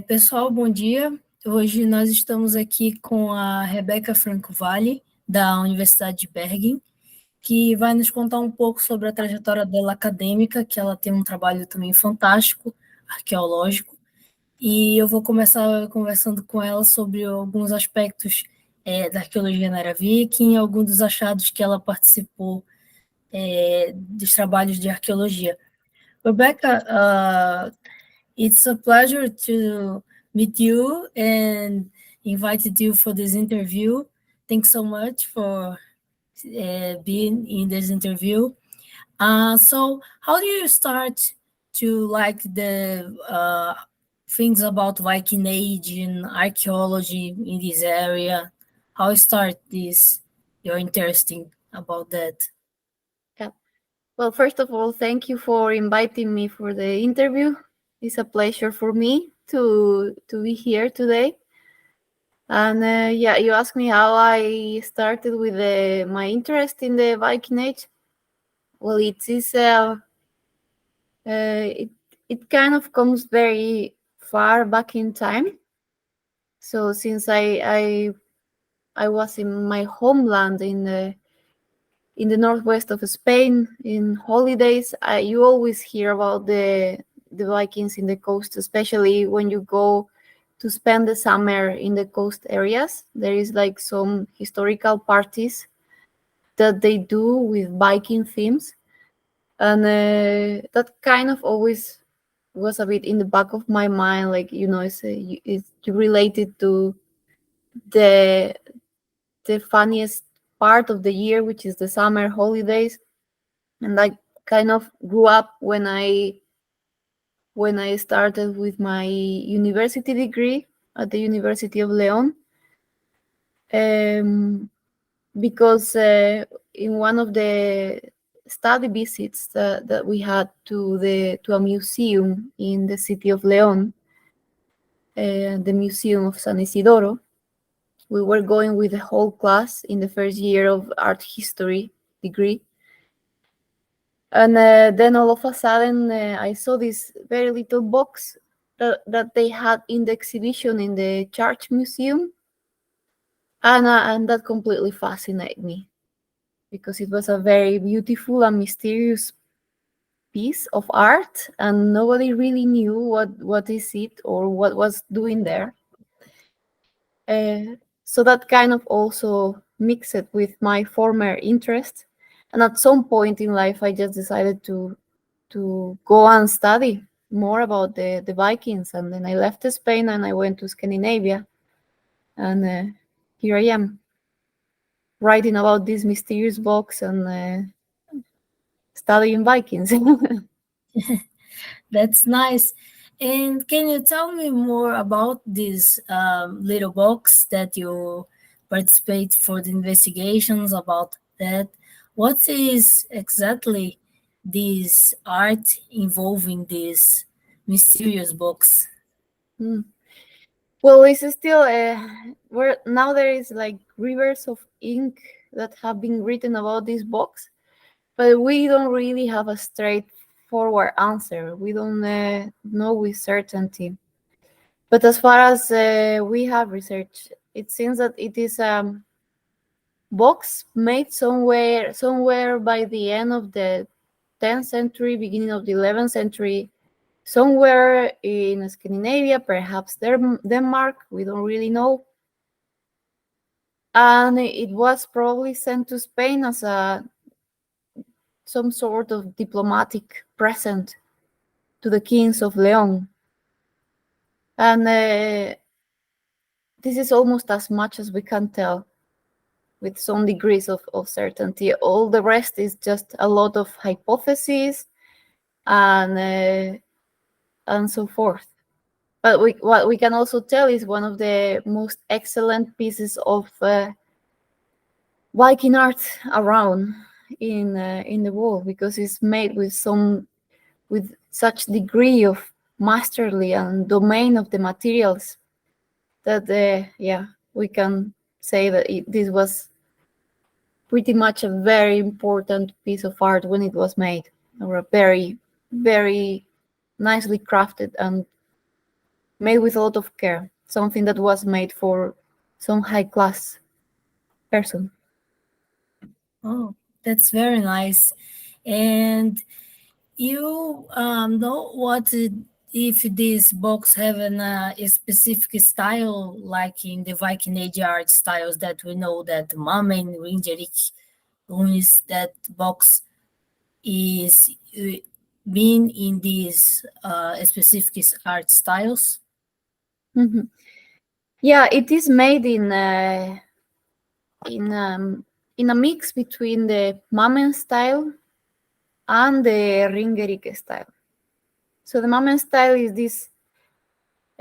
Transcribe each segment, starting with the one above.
Pessoal, bom dia. Hoje nós estamos aqui com a Rebeca Franco Valle, da Universidade de Bergen, que vai nos contar um pouco sobre a trajetória dela acadêmica, que ela tem um trabalho também fantástico, arqueológico, e eu vou começar conversando com ela sobre alguns aspectos da arqueologia na era viking, alguns dos achados que ela participou dos trabalhos de arqueologia. Rebecca, it's a pleasure to meet you and invited you for this interview. Thanks so much for being in this interview. So, how do you start to like the things about Viking Age and archaeology in this area? How start this? You're interesting about that. Yeah. Well, first of all, thank you for inviting me for the interview. It's a pleasure for me to be here today. And yeah, you asked me how I started with my interest in the Viking Age. Well, it kind of comes very far back in time. So since I was in my homeland in the northwest of Spain in holidays, you always hear about the Vikings in the coast, especially when you go to spend the summer in the coast areas. There is like some historical parties that they do with Viking themes, and that kind of always was a bit in the back of my mind, like it's related to the the funniest part of the year, which is the summer holidays. And I kind of grew up when I started with my university degree at the University of León, because in one of the study visits that we had to a museum in the city of León, the Museum of San Isidoro, we were going with the whole class in the first year of art history degree. And then all of a sudden, I saw this very little box that they had in the exhibition in the church museum. And that completely fascinated me because it was a very beautiful and mysterious piece of art, and nobody really knew what is it or what was doing there. So that kind of also mixed it with my former interest. And at some point in life, I just decided to go and study more about the Vikings. And then I left Spain and I went to Scandinavia. And here I am, writing about this mysterious box and studying Vikings. That's nice. And can you tell me more about this little box that you participate for the investigations about that? What is exactly this art involving this mysterious box? Hmm. Well, it's still where now there is like rivers of ink that have been written about this box, but we don't really have a straightforward answer. We don't know with certainty. But as far as we have researched, it seems that it is a box made somewhere by the end of the 10th century, beginning of the 11th century, somewhere in Scandinavia, perhaps Denmark. We don't really know. And it was probably sent to Spain as some sort of diplomatic present to the kings of Leon. And this is almost as much as we can tell with some degrees of certainty. All the rest is just a lot of hypotheses and so forth. But what we can also tell is one of the most excellent pieces of Viking art around in the world, because it's made with such degree of masterly and domain of the materials that we can say that this was pretty much a very important piece of art when it was made, or a very, very nicely crafted and made with a lot of care, something that was made for some high class person. Oh, that's very nice. And you know what if these books have a specific style, like in the Viking Age art styles that we know that Mamen Ringerik Lunis, that box is being in these specific art styles? Mhm. Yeah, it is made in in a mix between the Mamen style and the Ringerike style. So the Mamen style is this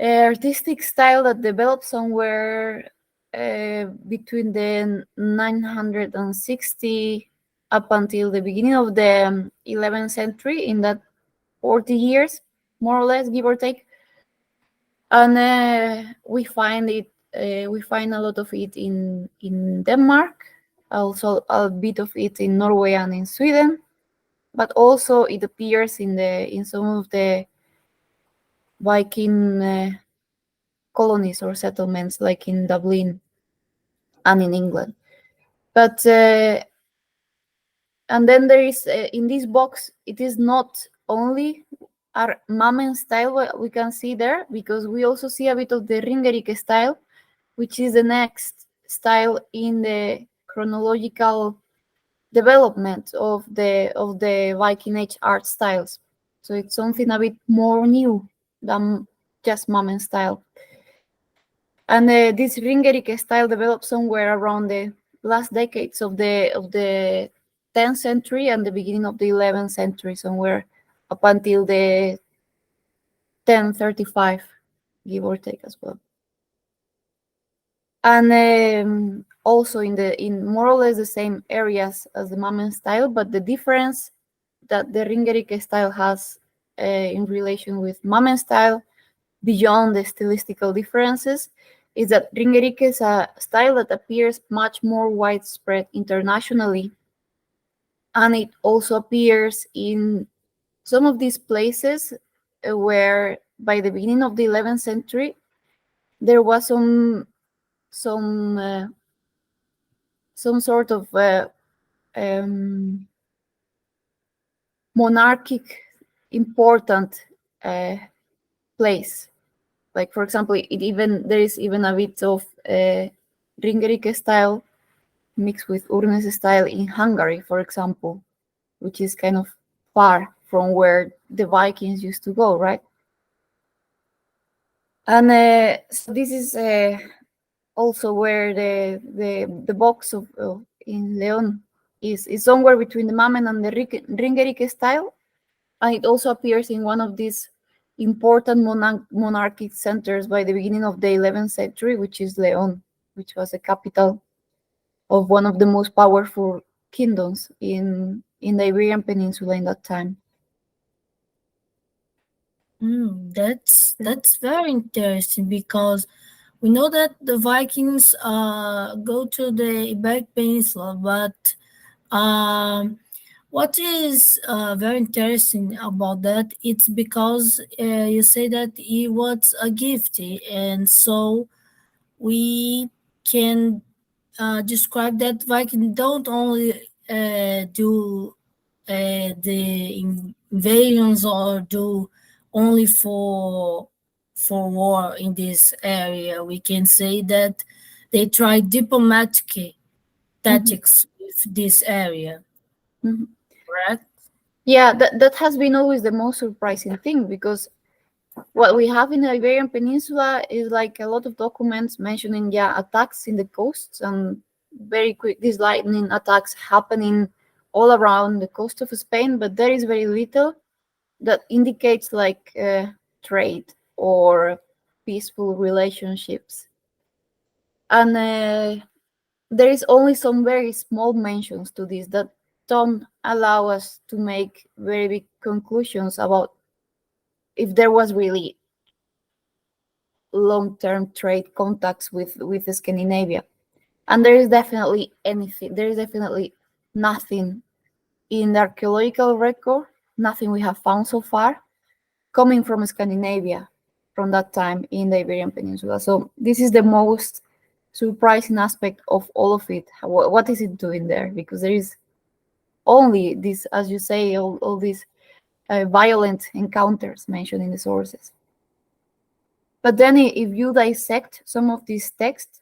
artistic style that developed somewhere between the 960 up until the beginning of the 11th century, in that 40 years, more or less, give or take. And we find it. We find a lot of it in Denmark, also a bit of it in Norway and in Sweden, but also it appears in some of the Viking colonies or settlements, like in Dublin and in England. But and then there is in this box, it is not only our Mamen style what we can see there, because we also see a bit of the Ringerike style, which is the next style in the chronological development of the Viking Age art styles. So it's something a bit more new than just Mamen style. And this Ringerike style developed somewhere around the last decades of the 10th century and the beginning of the 11th century, somewhere up until the 1035, give or take as well. And also in more or less the same areas as the Mamen style, but the difference that the Ringerike style has in relation with Mamen style, beyond the stylistical differences, is that Ringerike is a style that appears much more widespread internationally, and it also appears in some of these places where by the beginning of the 11th century there was some some sort of um, monarchic important uh, place. Like, for example, there is even a bit of Ringerike style mixed with Urnes style in Hungary, for example, which is kind of far from where the Vikings used to go, right? And so this is also where the box of in Leon is somewhere between the Mamen and the Ringerike style, and it also appears in one of these important monarchic centers by the beginning of the 11th century, which is Leon, which was the capital of one of the most powerful kingdoms in the Iberian Peninsula in that time. That's very interesting, because we know that the Vikings go to the Iberian Peninsula, but what is very interesting about that, it's because you say that it was a gift, and so we can describe that Vikings don't only do the invasions or do only for war in this area. We can say that they try diplomatic Mhm, tactics with this area, mhm. correct? Yeah, that has been always the most surprising thing, because what we have in the Iberian Peninsula is like a lot of documents mentioning, yeah, attacks in the coasts and very quick these lightning attacks happening all around the coast of Spain, but there is very little that indicates like trade or peaceful relationships. And there is only some very small mentions to this that don't allow us to make very big conclusions about if there was really long-term trade contacts with Scandinavia. And there is definitely nothing in the archaeological record, nothing we have found so far coming from Scandinavia. from that time in the Iberian Peninsula. So this is the most surprising aspect of all of it. What is it doing there? Because there is only this, as you say, all these violent encounters mentioned in the sources. But then if you dissect some of these texts,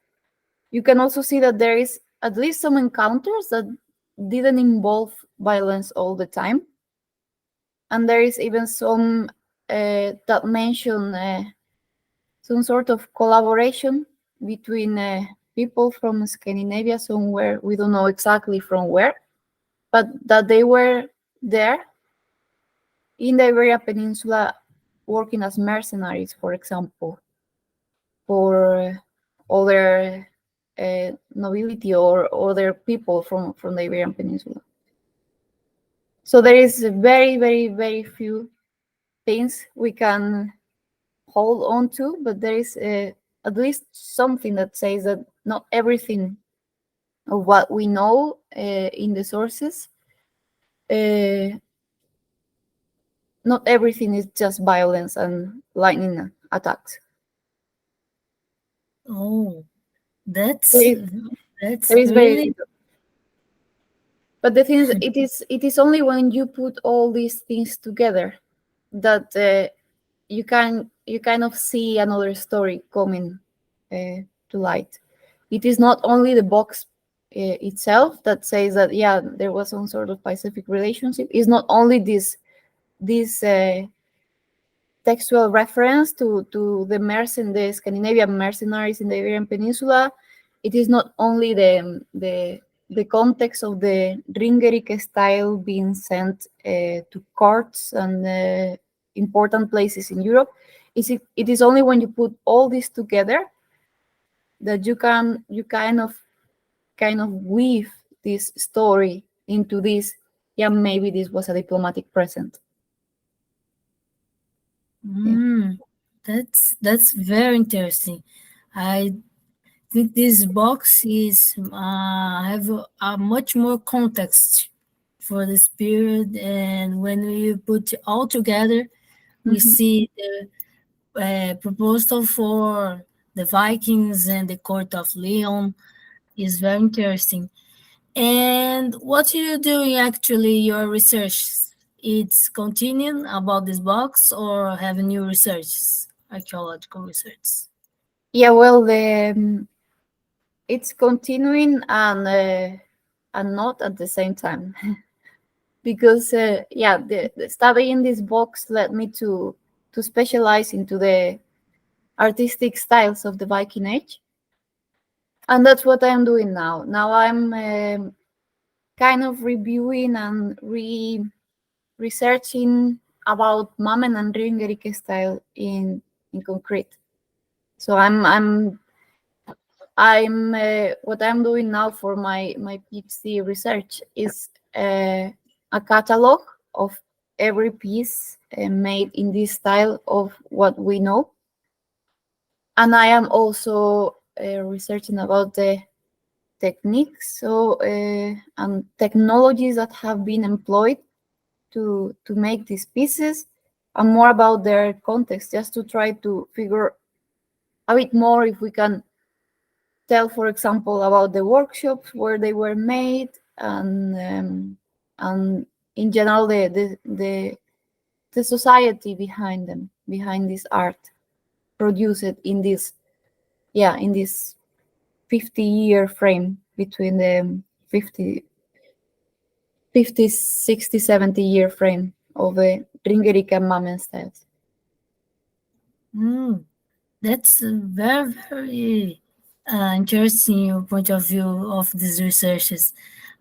you can also see that there is at least some encounters that didn't involve violence all the time. And there is even some that mention some sort of collaboration between people from Scandinavia somewhere, we don't know exactly from where, but that they were there in the Iberian Peninsula working as mercenaries, for example, for other nobility or other people from the Iberian Peninsula. So there is very, very, very few things we can hold on to, but there is at least something that says that not everything of what we know in the sources, not everything is just violence and lightning attacks. Oh, There that's is, that's there is very really little. But the thing is, it is only when you put all these things together that you kind of see another story coming to light. It is not only the box itself that says that yeah there was some sort of pacific relationship. It's not only this textual reference to the Scandinavian mercenaries in the Iberian Peninsula. It is not only the context of the Ringerike style being sent to courts and important places in Europe. It is only when you put all this together that you kind of weave this story into this. Yeah, maybe this was a diplomatic present. Yeah. that's very interesting. I think this box is have a much more context for this period, and when we put it all together, we Mhm. see the proposal for the Vikings and the court of Leon is very interesting. And what are you doing actually your research? It's continuing about this box or have new research, archaeological research? Yeah, well, it's continuing and not at the same time because yeah, the studying this box led me to specialize into the artistic styles of the Viking Age, and that's what I'm doing now. Now I'm kind of reviewing and researching about Mammen and Ringerike style in concrete. So I'm what I'm doing now for my PhD research is a catalog of every piece made in this style of what we know, and I am also researching about the techniques and technologies that have been employed to make these pieces, and more about their context, just to try to figure a bit more if we can tell, for example, about the workshops where they were made, and in general the society behind them, behind this art produced in this 50-year frame between the 50, 50, 60, 70-year frame of the Ringerike and Mammen styles. Mm, that's a very, very interesting point of view of these researches.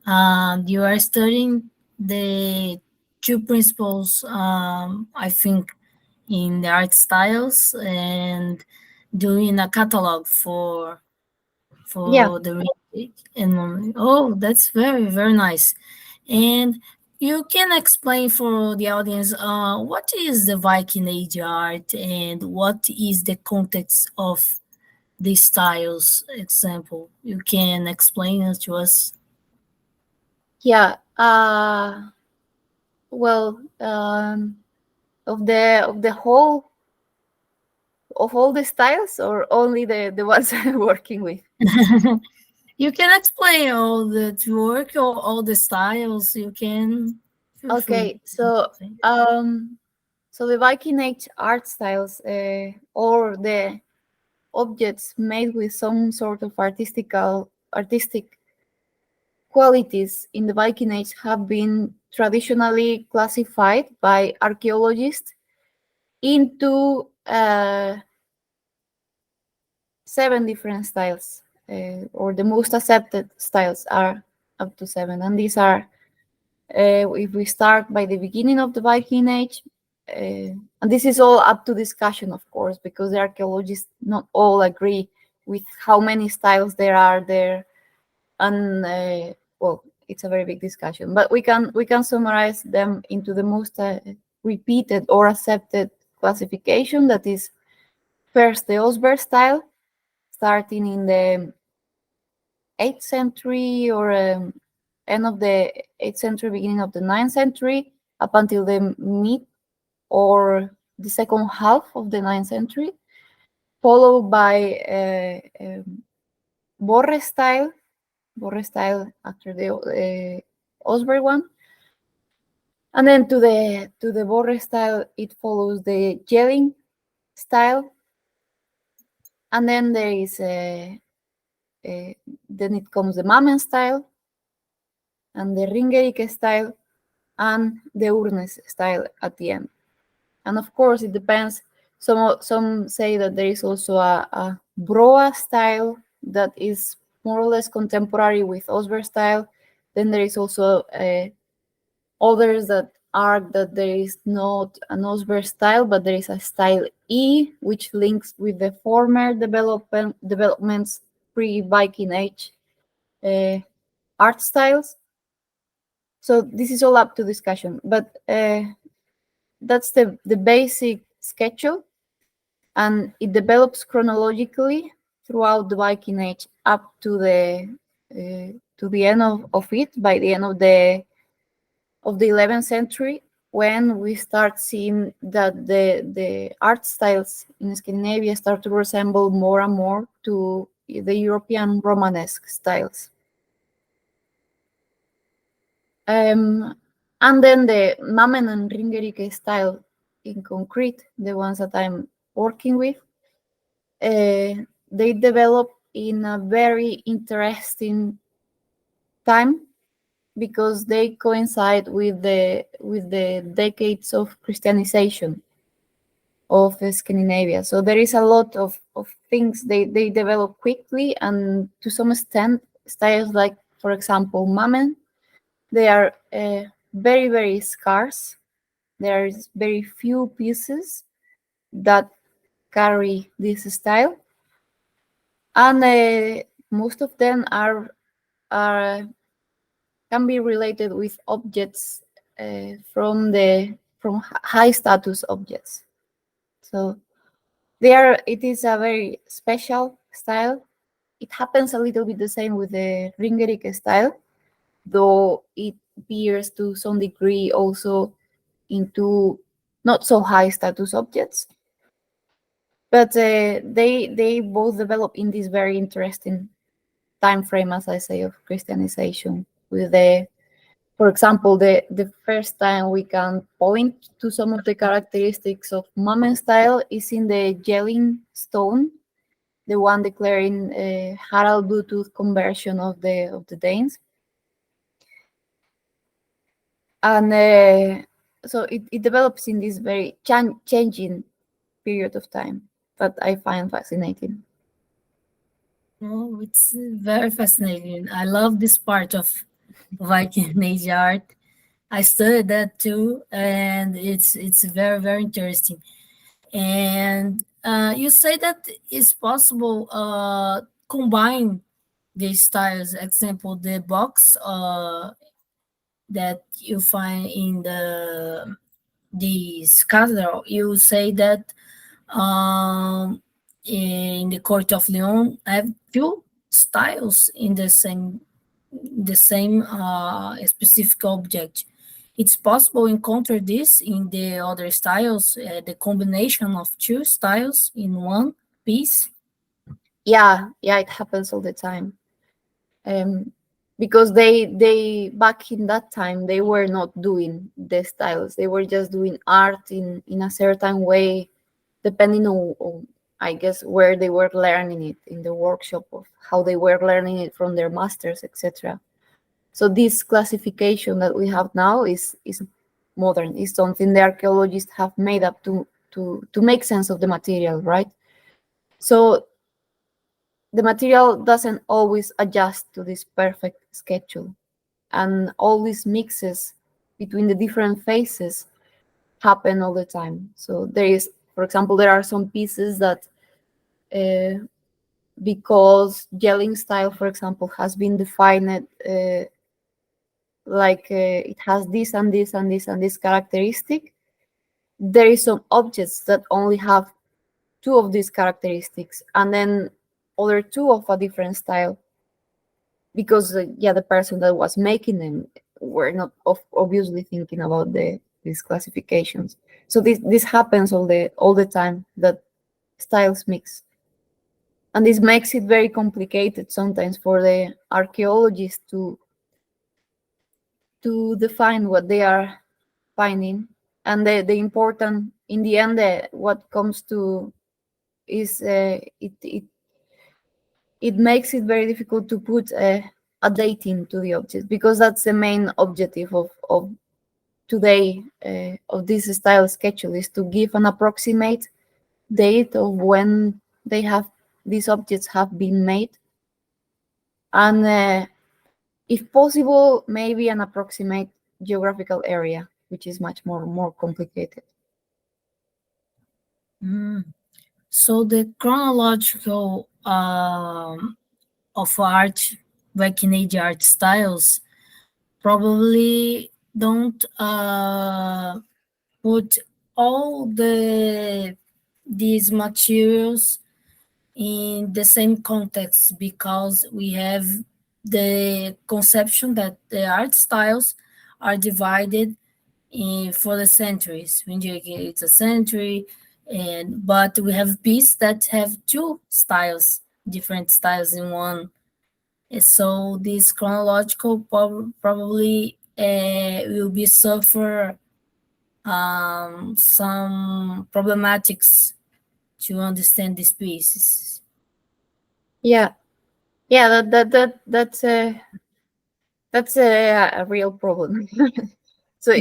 You are studying the two principles, I think, in the art styles and doing a catalog Yeah, for the and oh, that's very, very nice. And you can explain for the audience what is the Viking Age art and what is the context of the styles example. You can explain it to us. yeah. Well, of the whole of all the styles, or only the ones I'm working with? You can explain all the work or all the styles. You can feel free. Okay, so the Viking Age art styles, or the objects made with some sort of artistic qualities in the Viking Age, have been traditionally classified by archaeologists into 7 different styles, or the most accepted styles are up to 7, and these are, if we start by the beginning of the Viking Age, and this is all up to discussion, of course, because the archaeologists not all agree with how many styles there are there, and well, it's a very big discussion. But we can summarize them into the most repeated or accepted classification. That is, first, the Osberg style, starting in the 8th century, or end of the 8th century, beginning of the 9th century, up until the mid or the second half of the 9th century, followed by Borre style, after the Osberg one, and then to the Borre style, it follows the Jelling style, and then there is then it comes the Mamen style, and the Ringerike style, and the Urnes style at the end. And of course, it depends. Some say that there is also a Broa style that is more or less contemporary with Osberg style. Then there is also others that argue that there is not an Osberg style, but there is a style E, which links with the former developments pre-Viking Age art styles. So this is all up to discussion, but that's the basic schedule, and it develops chronologically throughout the Viking Age up to the end of it, by the end of the 11th century, when we start seeing that the art styles in Scandinavia start to resemble more and more to the European Romanesque styles. And then the Mamen and Ringerike style in concrete, the ones that I'm working with, they develop in a very interesting time, because they coincide with the decades of Christianization of Scandinavia. So there is a lot of things they develop quickly, and to some extent, styles like, for example, Mamen, they are very, very scarce. There is very few pieces that carry this style, and most of them are can be related with objects from high status objects. So it is a very special style. It happens a little bit the same with the Ringerike style, though it appears to some degree also into not so high status objects. But they both develop in this very interesting time frame, as I say, of Christianization. For example, the first time we can point to some of the characteristics of Mamen style is in the Jelling stone, the one declaring Harald Bluetooth conversion of the Danes. And so it develops in this very changing period of time that I find fascinating. Oh, it's very fascinating. I love this part of Viking Age art. I studied that too, and it's very, very interesting. And you say that it's possible combine these styles. Example, the box that you find in the cathedral. You say that in the court of Lyon, I have two styles in the same specific object. It's possible encounter this in the other styles, the combination of two styles in one piece. Yeah, yeah, it happens all the time. Because they back in that time they were not doing the styles. They were just doing art in a certain way, depending on I guess where they were learning it in the workshop, of how they were learning it from their masters, etc. So this classification that we have now is modern. Is something the archaeologists have made up to make sense of the material, right? So the material doesn't always adjust to this perfect schedule, and all these mixes between the different phases happen all the time. So there is, for example, there are some pieces that because gelling style, for example, has been defined it has this and this and this and this characteristic, there is some objects that only have two of these characteristics, and then other two of a different style, because yeah, the person that was making them were not obviously thinking about these classifications. So this happens all the time, that styles mix, and this makes it very complicated sometimes for the archaeologists to define what they are finding. And the important in the end, what comes to is it makes it very difficult to put a dating to the object, because that's the main objective of today, of this style schedule, is to give an approximate date of when these objects have been made, and if possible maybe an approximate geographical area, which is much more complicated. Mm. So the chronological of art, Viking Age art styles, probably don't put all these materials in the same context, because we have the conception that the art styles are divided for the centuries. We indicate it's a century, but we have pieces that have two styles, different styles in one. And so this chronological probably will be suffer some problematics to understand these pieces. Yeah, yeah, that's a real problem. So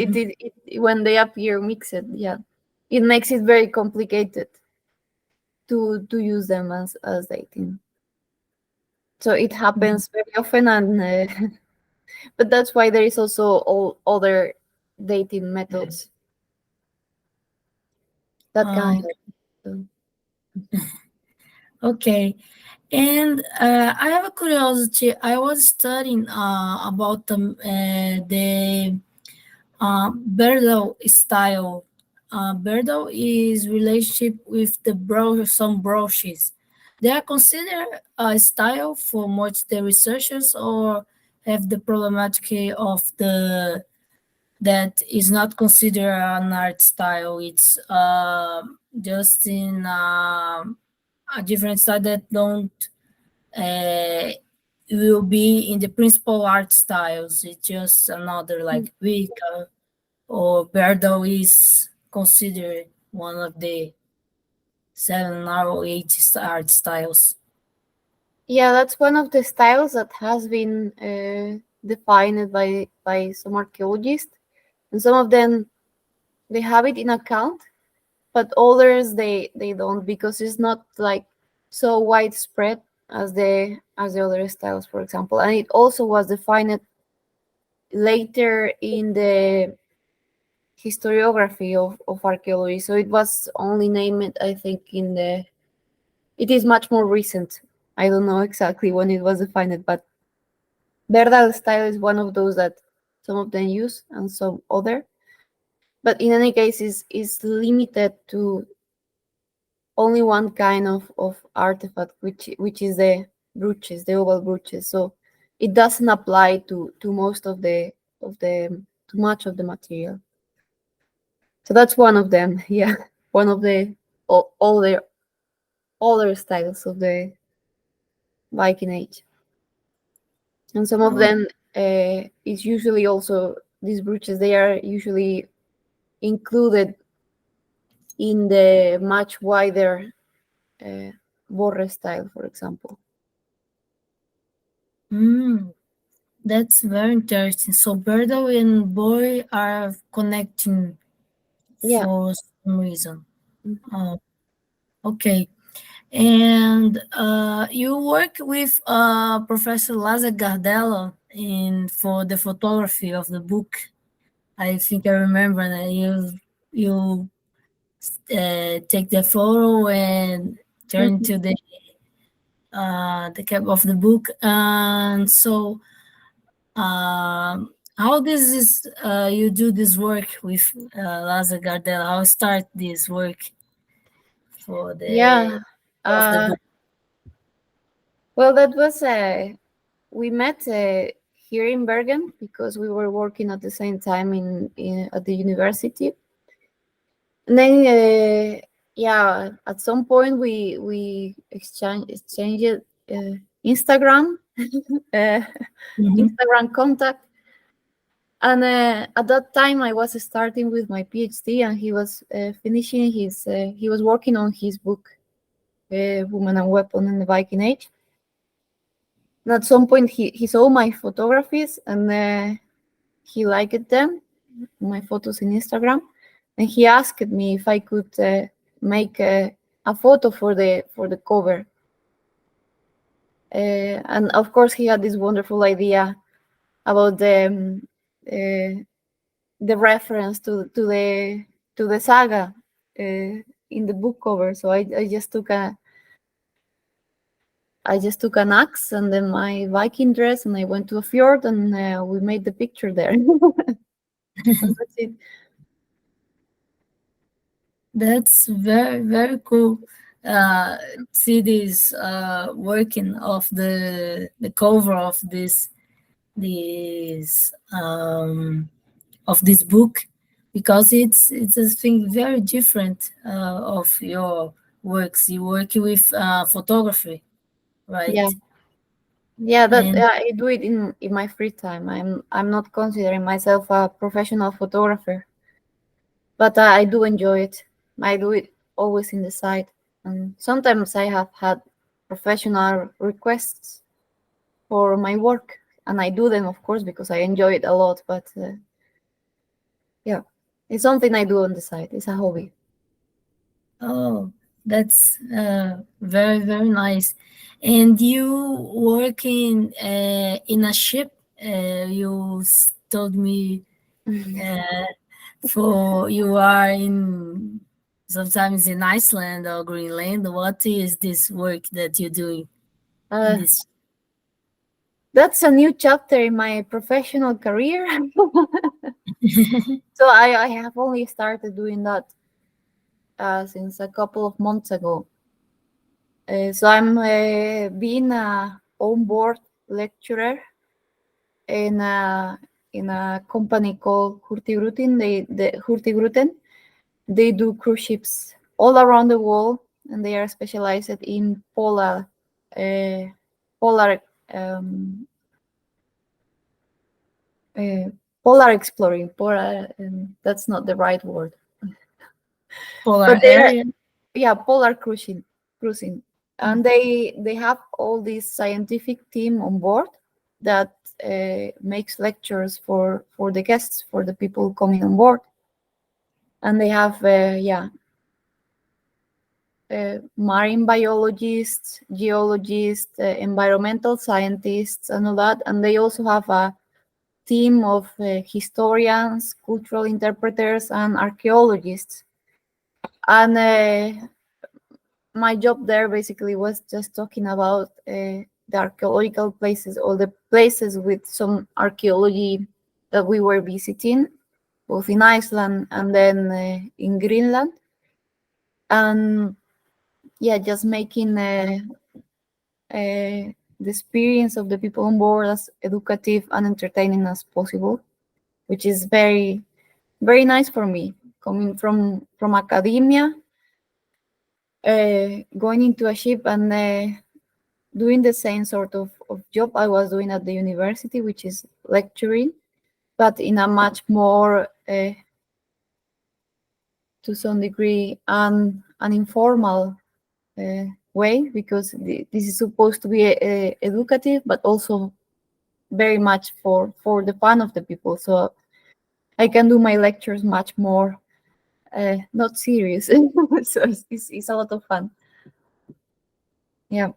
when they appear mixed, yeah, it makes it very complicated to use them as dating. So it happens very often, and but that's why there is also all other dating methods that can Um, help. So, okay, and I have a curiosity. I was studying about the Berdal style. Berdal is relationship with the some brooches. They are considered a style for most the researchers, or have the problematic of the that is not considered an art style. It's just in a different style that don't uh, will be in the principal art styles. It's just another like Wicca or Berdo is considered one of the 7 or 8 art styles. yeah, that's one of the styles that has been defined by some archaeologists, and some of them they have it in account, but others they don't, because it's not like so widespread as the other styles, for example. And it also was defined later in the historiography of archaeology, so it was only named, I think, it is much more recent. I don't know exactly when it was defined, but Berdal style is one of those that some of them use and some other, but in any case is limited to only one kind of artifact, which is the brooches, the oval brooches. So it doesn't apply to most of the too much of the material. So that's one of them. Yeah, one of the older styles of the Viking Age. And some of Oh, them is usually also these brooches. They are usually included in the much wider borre style, for example. mm, that's very interesting. So Berdo and Boy are connecting Yeah. for some reason. Mhm. Oh, okay. And you work with Professor Laza Gardella in for the photography of the book. I think I remember that you take the photo and turn Mhm. to the cap of the book. And so, how this is you do this work with Laza Gardella? How start this work for the Yeah. of the Uh, book? well, that was we met here in Bergen because we were working at the same time in at the university. And then, yeah, at some point we exchanged Instagram, uh, Mhm. Instagram contact, and at that time I was starting with my PhD, and he was finishing his. He was working on his book, "Woman and Weapon in the Viking Age." And at some point, he saw my photographies, and he liked them, my photos in Instagram, and he asked me if I could make a photo for the cover. And of course, he had this wonderful idea about the reference to the saga in the book cover. So I just took an axe and then my Viking dress, and I went to a fjord, and we made the picture there. And that's it. That's very very cool. Uh, See this working of the cover this of this book because it's a thing very different of your works. You work with photography, Yeah, right? yeah. That And I do it in my free time. I'm not considering myself a professional photographer, but I do enjoy it. I do it always in the side, and sometimes I have had professional requests for my work, and I do them, of course, because I enjoy it a lot. But yeah, it's something I do on the side. It's a hobby. oh, that's very very nice. And you work in a ship. Told me uh, for you are in sometimes in Iceland or Greenland. What is this work that you're doing in Uh, this? that's a new chapter in my professional career. So I have only started doing that since a couple of months ago. So I'm being a on-board lecturer in a company called Hurtigruten. They do cruise ships all around the world, and they are specialized in uh, polar um, uh, polar exploring. Polar, that's not the right word, but Polar they are, area. yeah, polar cruising, and they have all this scientific team on board that makes lectures for the guests, for the people coming on board, and they have yeah, marine biologists, geologists, environmental scientists, and all that, and they also have a team of historians, cultural interpreters, and archaeologists. And my job there basically was just talking about the archaeological places, or the places with some archaeology that we were visiting, both in Iceland and then in Greenland. And yeah, just making the experience of the people on board as educative and entertaining as possible. which is very, very nice for me, coming from academia, going into a ship and doing the same sort of job I was doing at the university, which is lecturing, but in a much more, to some degree, an informal way, because this is supposed to be educative, but also very much for the fun of the people. So I can do my lectures much more not serious. So it's a lot of fun. Yeah.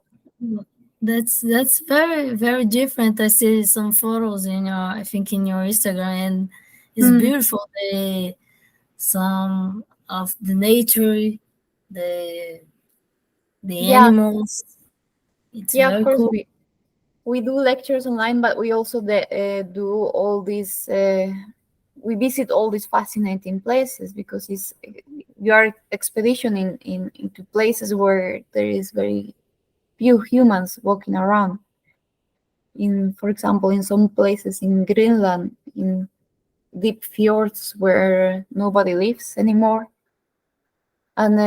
That's very, very different. I see some photos in your, I think in your Instagram, and it's beautiful. Some of the nature, the Yeah. animals. It's Yeah, of very course cool. we do lectures online, but we also do all these we visit all these fascinating places, because it's you are expeditioning into places where there is very few humans walking around. In, for example, in some places in Greenland, in deep fjords where nobody lives anymore, and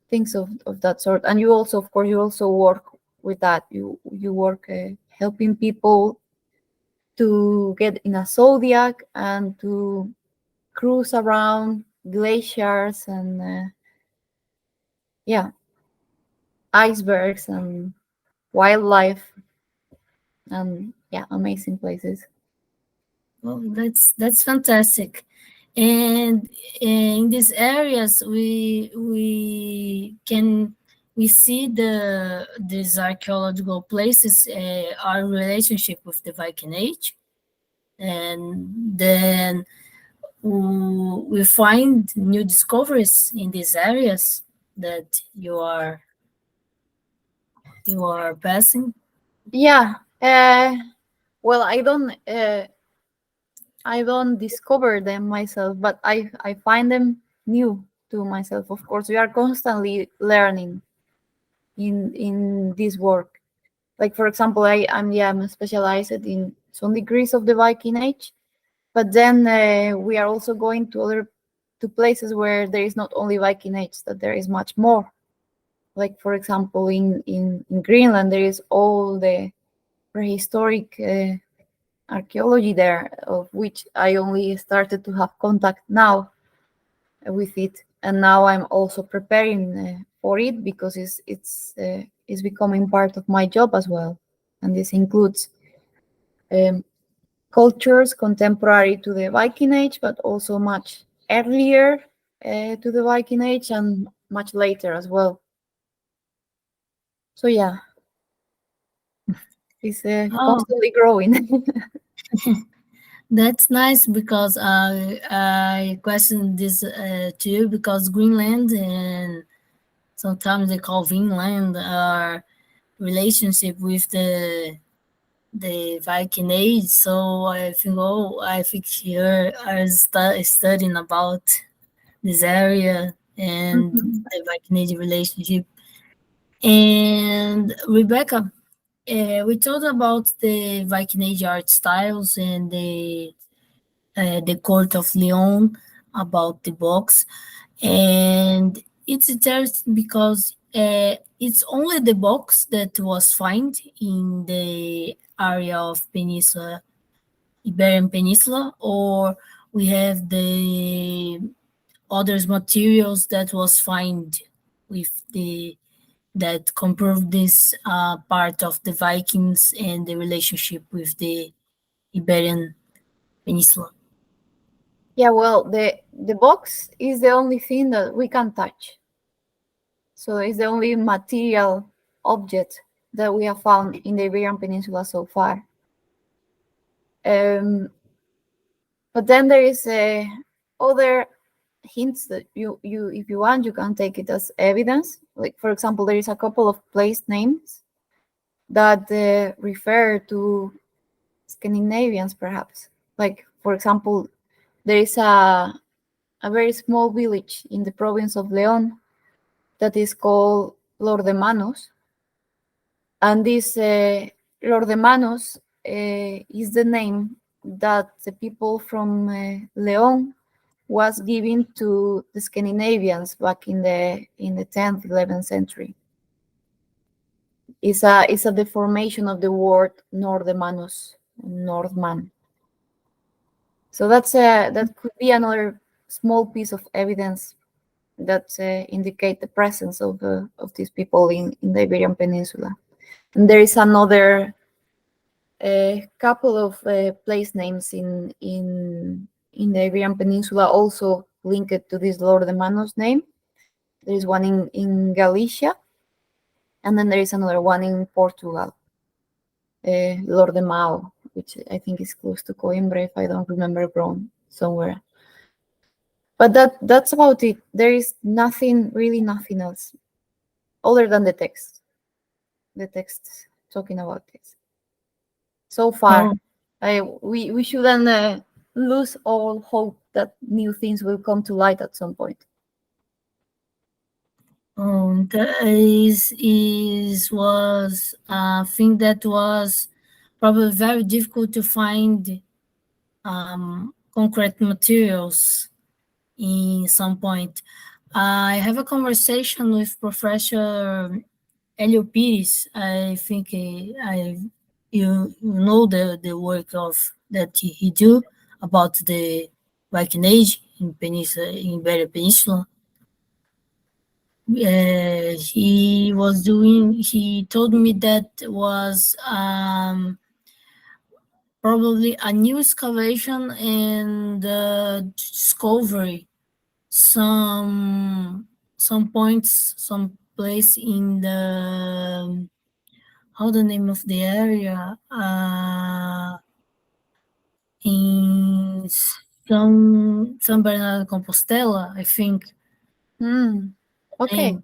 things of that sort. And you also, of course, you also work with that. You work helping people to get in a zodiac and to cruise around glaciers and yeah, icebergs and wildlife and yeah, amazing places. Well, that's fantastic. And in these areas, we see these archaeological places, our relationship with the Viking Age, and then we find new discoveries in these areas that you are passing. Yeah. Well, I don't discover them myself, but I find them new to myself. Of course, we are constantly learning in this work. Like, for example, I'm specialized in some degrees of the Viking Age, but then we are also going to other to places where there is not only Viking Age, that there is much more. Like, for example, in Greenland, there is all the prehistoric archaeology there, of which I only started to have contact now with it, and now I'm also preparing for it, because it's becoming part of my job as well, and this includes um, cultures contemporary to the Viking Age, but also much earlier to the Viking Age and much later as well. So yeah, it's Oh, constantly growing. that's nice because I questioned this too, because Greenland and sometimes they call Vinland are relationship with the Viking Age. So I think here are studying about this area and Mhm. the Viking Age relationship. And Rebecca, we talked about the Viking Age art styles and the court of Leon, about the box, and it's interesting because it's only the box that was found in the area of Peninsula, Iberian Peninsula, or we have the others materials that was found with the that comproved this part of the Vikings and the relationship with the Iberian Peninsula. Yeah, well, the box is the only thing that we can touch. So it's the only material object that we have found in the Iberian Peninsula so far. Um, but then there is other hints that you if you want, you can take it as evidence. Like, for example, there is a couple of place names that refer to Scandinavians, perhaps. Like, for example, there is a very small village in the province of León that is called Lord de Manos. And this Lord de Manos is the name that the people from Leon was given to the Scandinavians back in the 10th, 11th century. It's a deformation of the word Nordemanus, Northman. So that could be another small piece of evidence that indicate the presence of these people in the Iberian Peninsula. And there is another couple of place names in the Iberian Peninsula also linked to this Lord de Manos name. There is one in Galicia, and then there is another one in Portugal, Lord de Mao, which I think is close to Coimbra, if I don't remember wrong, somewhere. But that's about it. There is nothing, really nothing else, other than the text. The text talking about this. So far, Oh, we shouldn't lose all hope that new things will come to light at some point. that was a thing that was probably very difficult to find concrete materials in some point. I have a conversation with Professor Helio Pires. I think you know the work of that he do about the Viking Age in Peninsula, in Iberian Peninsula. He told me that was probably a new excavation and discovery some points, some place in the how the name of the area in San Bernardo de Compostela, I think Okay. name.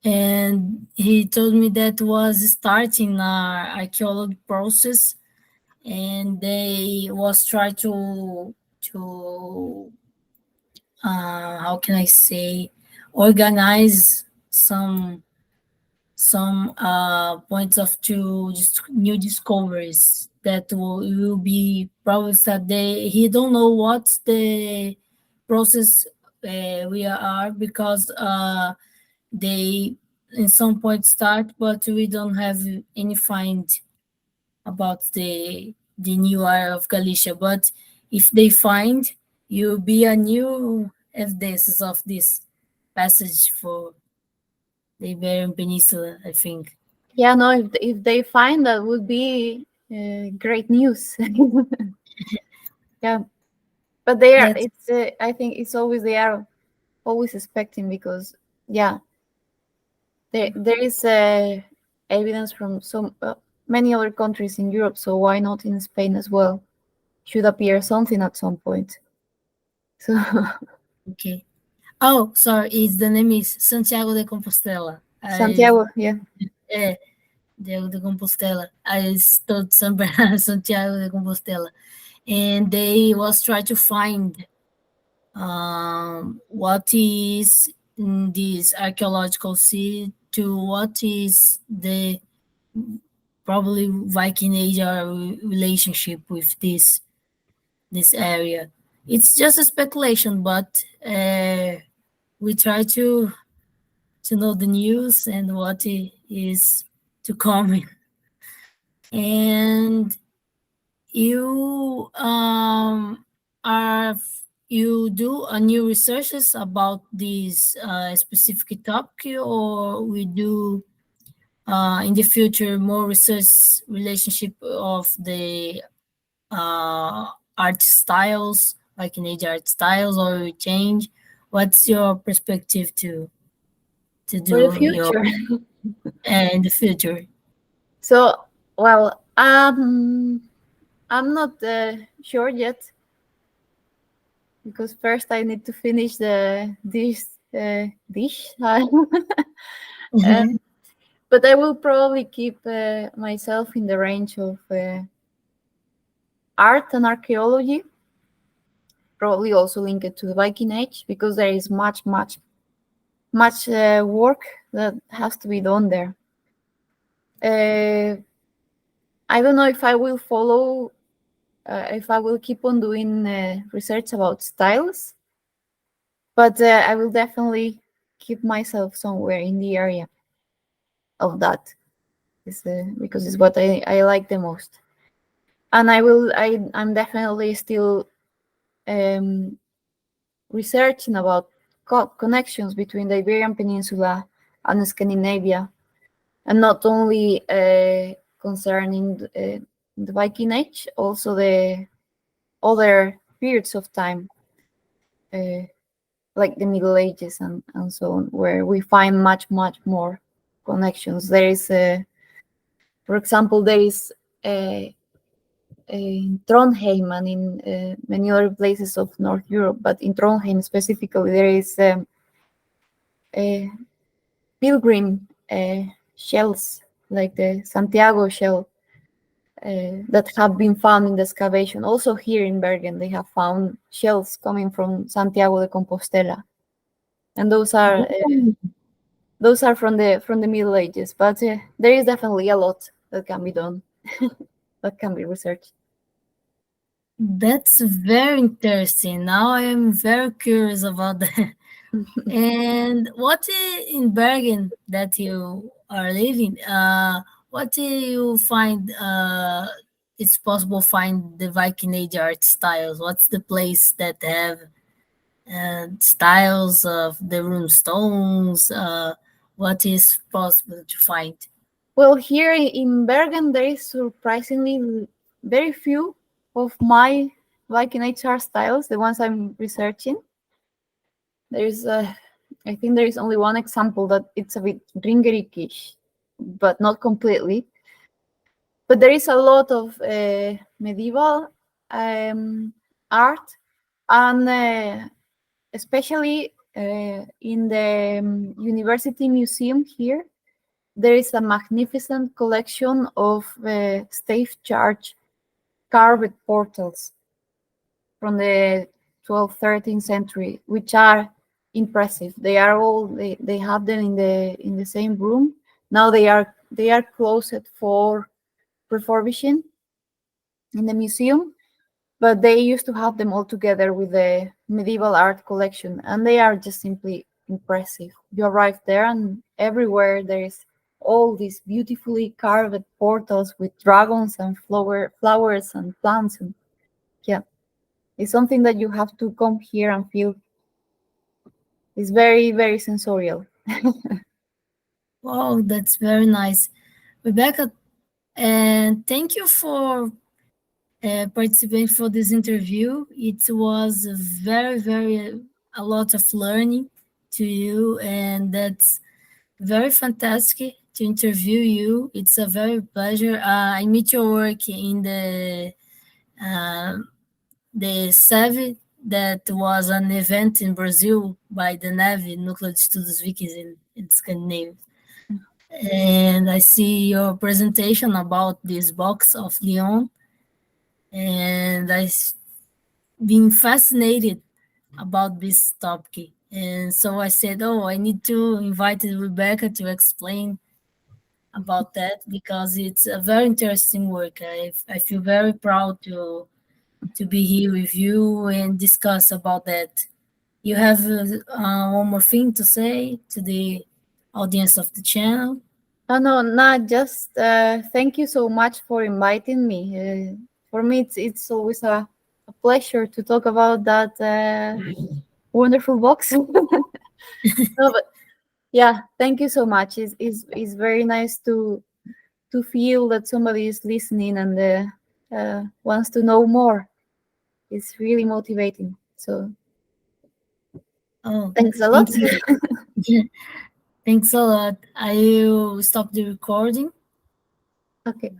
And he told me that was starting our archaeology process, and they was try to how can I say, organize some points of new discoveries that will be probably that he don't know what's the process we are because they in some point start, but we don't have any find about the new area of Galicia. But if they find, you'll be a new evidence of this passage for the Iberian Peninsula, I think. Yeah, no, if they find that would be great news. Yeah, but they are. That's It's. I think it's always they are always expecting because yeah, there is evidence from some many other countries in Europe. So why not in Spain as well? Should appear something at some point. So okay. Oh, sorry, the name is Santiago de Compostela. Santiago, yeah. É, Diego de Compostela. I studied San Bernardo, Santiago de Compostela. And they was trying to find what is in this archaeological site to what is the probably Viking Age relationship with this area. It's just a speculation, but we try to know the news and what is to come. And you are you do a new researches about this specific topic, or we do in the future more research relationship of the art styles, like in age art styles, or we change? What's your perspective to For the do your future. in the future? So well, I'm not sure yet because first I need to finish this dish. Uh, Mhm. but I will probably keep myself in the range of art and archaeology, probably also linked to the Viking Age because there is much work that has to be done there. I don't know if I will follow if I will keep on doing research about styles, but I will definitely keep myself somewhere in the area of that. Because it's what I like the most. And I'm definitely still um, researching about connections between the Iberian Peninsula and Scandinavia, and not only concerning the Viking Age, also the other periods of time, uh, like the Middle Ages and so on, where we find much more connections. There is, for example, there is in Trondheim and in many other places of North Europe, but in Trondheim specifically, there is a pilgrim shells, like the Santiago shell, that have been found in the excavation. Also here in Bergen, they have found shells coming from Santiago de Compostela, and those are from the Middle Ages. But there is definitely a lot that can be done, that can be researched. That's very interesting. Now I am very curious about that. And what in Bergen that you are living? What do you find? It's possible find the Viking Age art styles. What's the place that have styles of the rune stones? What is possible to find? Well, here in Bergen, there is surprisingly very few of my Viking HR styles, the ones I'm researching. There's, I think there is only one example that it's a bit ringerikish, but not completely. But there is a lot of medieval art, and especially in the University Museum here, there is a magnificent collection of stave charge carved portals from the 12th, 13th century, which are impressive. They are all they have them in the same room. Now they are closed for refurbishing in the museum, but they used to have them all together with the medieval art collection, and they are just simply impressive. You arrive there, and everywhere there is all these beautifully carved portals with dragons and flowers and plants, and yeah, it's something that you have to come here and feel. It's very sensorial. Wow, that's very nice, Rebecca. And thank you for participating for this interview. It was very a lot of learning to you, and that's very fantastic to interview you. It's a very pleasure. I meet your work in uh, the SEV, that was an event in Brazil by the Navy, Núcleo de Estudos Vikings in Scandinavia. And I see your presentation about this box of Lyon, and I've been fascinated about this topic. And so I said, oh, I need to invite Rebecca to explain about that, because it's a very interesting work. I feel very proud to be here with you and discuss about that. You have one more thing to say to the audience of the channel? Oh, no, not just thank you so much for inviting me. For me, it's always a pleasure to talk about that wonderful box. No, but yeah, thank you so much. It's very nice to feel that somebody is listening and wants to know more. It's really motivating. So Oh, thanks a lot. thank you. Thanks a lot. I will stop the recording. Okay.